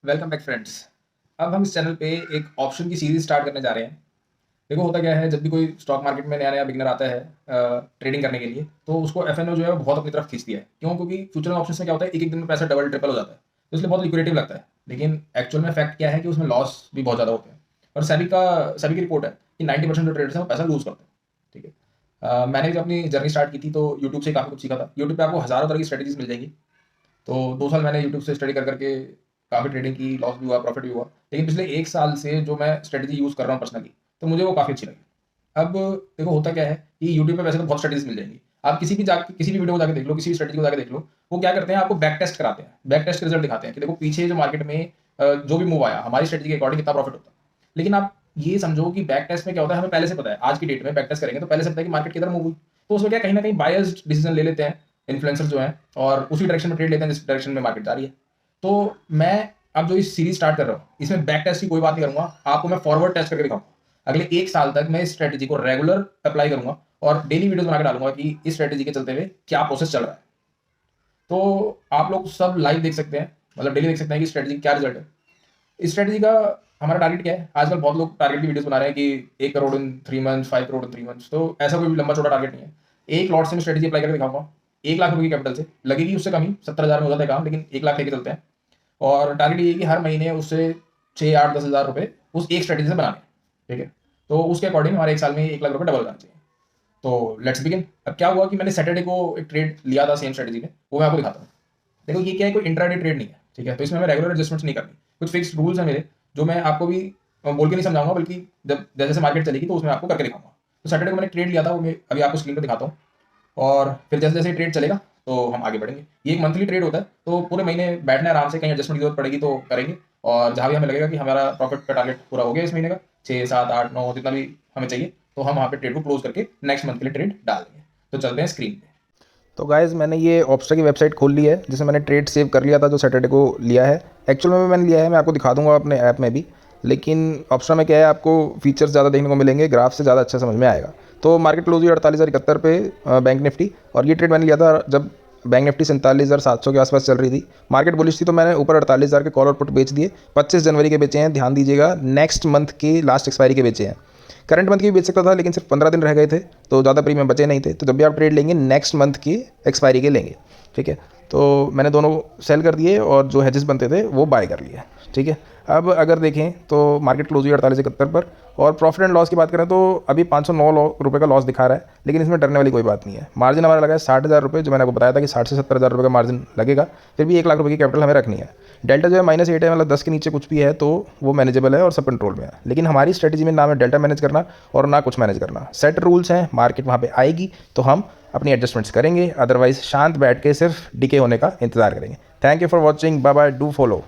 Welcome back friends. अब हम इस चैनल पे एक ऑप्शन की सीरीज स्टार्ट करने जा रहे हैं। देखो होता क्या है, जब भी कोई स्टॉक मार्केट में नया नया बिगनर आता है ट्रेडिंग करने के लिए, तो उसको एफएनओ जो है वो बहुत अपनी तरफ खींचती है। क्यों? क्योंकि फ्यूचर ऑप्शन में क्या होता है, एक एक दिन में पैसा डबल ट्रिपल हो जाता है, तो इसलिए बहुत लिक्विडेटिव लगता है। लेकिन एक्चुअल में फैक्ट क्या है कि उसमें लॉस भी बहुत ज़्यादा होते हैं। और सेबी की रिपोर्ट है कि 90% जो ट्रेडर्स हैं वो पैसा लूज करते हैं। ठीक है। मैंने जब अपनी जर्नी स्टार्ट की थी तो यूट्यूब से काफ़ी कुछ सीखा था। यूट्यूब पे आपको हज़ारों तरह की स्ट्रेटजीज मिल जाएंगी। तो 2 साल मैंने यूट्यूब से स्टडी कर करके काफ़ी ट्रेडिंग की, लॉस भी हुआ, प्रॉफिट भी हुआ। लेकिन पिछले 1 साल से जो मैं स्ट्रेटजी यूज़ कर रहा हूँ पर्सनली, तो मुझे वो काफ़ी अच्छी लगी। अब देखो होता क्या है कि यूट्यूब पे वैसे तो बहुत स्ट्रेटजीज मिल जाएंगी। आप किसी भी वीडियो को जाके देख लो, किसी भी स्ट्रेटजी को जाके देख लो। वो क्या करते हैं, आपको बैक टेस्ट कराते हैं, बैक टेस्ट के रिजल्ट दिखाते हैं कि देखो पीछे जो मार्केट में जो भी मूव आया हमारी स्ट्रेटजी के अकॉर्डिंग कितना प्रॉफिट होता है। लेकिन आप ये समझो कि बैक टेस्ट में क्या होता है, हमें पहले से पता है। आज की डेट में बैक टेस्ट करेंगे तो पहले से पता है कि मार्केट किधर मूव हुई। तो उसमें क्या, कहीं ना कहीं बायस्ड डिसीजन ले लेते हैं इन्फ्लुएंसर जो हैं, और उसी डायरेक्शन में ट्रेड लेते हैं जिस डायरेक्शन में मार्केट जा रही है। तो मैं अब जो इस सीरीज स्टार्ट कर रहा हूँ, इसमें बैक टेस्ट की कोई बात नहीं करूंगा, आपको मैं फॉरवर्ड टेस्ट करके दिखाऊंगा। अगले 1 साल तक मैं इस स्ट्रेटजी को रेगुलर अप्लाई करूंगा और डेली वीडियोस बना के डालूंगा कि इस स्ट्रेटजी के चलते हुए क्या प्रोसेस चल रहा है। तो आप लोग सब लाइव देख सकते हैं, मतलब डेली देख सकते हैं कि स्ट्रेटजी क्या रिजल्ट है। इस स्ट्रेटजी का हमारा टारगेट क्या है? आजकल बहुत लोग टारगेट की वीडियोस बना रहे हैं कि 1 करोड़ इन 3 मंथ्स, 5 करोड़ इन 3 मंथ्स। तो ऐसा कोई लंबा छोटा टारगेट नहीं है। एक लॉट से मैं स्ट्रेटजी अप्लाई करके दिखाऊंगा। 1 लाख रुपए की कैपिटल से लगेगी, उससे कम ही 70,000 में हो जाता है काम, लेकिन 1 लाख लेके चलते हैं। और टारगेट ये है कि हर महीने उससे 6, 8, 10 हज़ार रुपए उस एक स्ट्रेटजी से बनाने हैं। ठीक है। तो उसके अकॉर्डिंग हमारे 1 साल में 1 लाख रुपए डबल करना चाहिए। तो लेट्स बिगिन। अब क्या हुआ कि मैंने सैटरडे को एक ट्रेड लिया था सेम स्ट्रेटजी में, वो मैं आपको दिखाता हूँ। देखो ये क्या है, कोई इंट्राडे ट्रेड नहीं है। ठीक है। तो इसमें हमें रेगुलर एडजस्टमेंट्स नहीं करनी। कुछ फिक्स रूल्स हैं मेरे, जो मैं आपको भी बोल के नहीं समझाऊंगा, बल्कि जब जैसे जैसे मार्केट चलेगी तो उसमें आपको करके दिखाऊंगा। तो सैटरडे को मैंने ट्रेड लिया था, वो मैं अभी आपको स्क्रीन पर दिखाता हूँ। और फिर जैसे जैसे ट्रेड चलेगा तो हम आगे बढ़ेंगे। ये एक मंथली ट्रेड होता है, तो पूरे महीने बैठना है आराम से, कहीं एडजस्टमेंट की जरूरत पड़ेगी तो करेंगे। और जहाँ भी हमें लगेगा कि हमारा प्रॉफिट का टारगेट पूरा हो गया इस महीने का, 6, 7, 8, 9 जितना भी हमें चाहिए, तो हम वहाँ पे ट्रेड को क्लोज करके नेक्स्ट मंथ के लिए ट्रेड डाल देंगे। तो चलते हैं स्क्रीन पे। तो गाइज़ मैंने ये ऑप्स्टा की वेबसाइट खोल ली है, जिसमें मैंने ट्रेड सेव कर लिया था जो सैटरडे को लिया है। एक्चुअल में मैंने लिया है, मैं आपको दिखा दूंगा अपने ऐप में भी। लेकिन ऑप्स्टा में क्या है, आपको फीचर्स ज़्यादा देखने को मिलेंगे, ग्राफ से ज़्यादा अच्छा समझ में आएगा। तो मार्केट क्लोज हुई 48,071 पे बैंक निफ्टी। और ये ट्रेड मैंने लिया था जब बैंक निफ्टी 47,700 के आसपास चल रही थी, मार्केट बुलिश थी। तो मैंने ऊपर 48,000 के कॉल और पुट बेच दिए। 25 जनवरी के बेचे हैं, ध्यान दीजिएगा, नेक्स्ट मंथ की लास्ट एक्सपायरी के बेचे हैं। करंट मंथ की भी बेच सकता था, लेकिन सिर्फ 15 दिन रह गए थे तो ज़्यादा प्रीमियम बचे नहीं थे। तो जब भी आप ट्रेड लेंगे नेक्स्ट मंथ की एक्सपायरी के लेंगे। ठीक है। तो मैंने दोनों सेल कर दिए और जो हेजेस बनते थे वो बाय कर लिए। ठीक है। अब अगर देखें तो मार्केट क्लोज हुई 48,71 पर। और प्रॉफिट एंड लॉस की बात करें तो अभी 509 रुपये का लॉस दिखा रहा है, लेकिन इसमें डरने वाली कोई बात नहीं है। मार्जिन हमारा लगा है 60,000 रुपये, जो मैंने आपको बताया था कि 60 से 70,000 रुपये का मार्जिन लगेगा। फिर भी 1 लाख रुपये की कैपिटल हमें रखनी है। डेल्टा जो है -8 है, मतलब 10 के नीचे कुछ भी है तो वो मैनेजेबल है और सब कंट्रोल में है। लेकिन हमारी स्ट्रेटजी में ना है डेल्टा मैनेज करना और ना कुछ मैनेज करना। सेट रूल्स हैं, मार्केट वहाँ पे आएगी तो हम अपनी एडजस्टमेंट्स करेंगे, अदरवाइज शांत बैठ के सिर्फ डिके होने का इंतजार करेंगे। Thank you for watching, bye bye, do follow.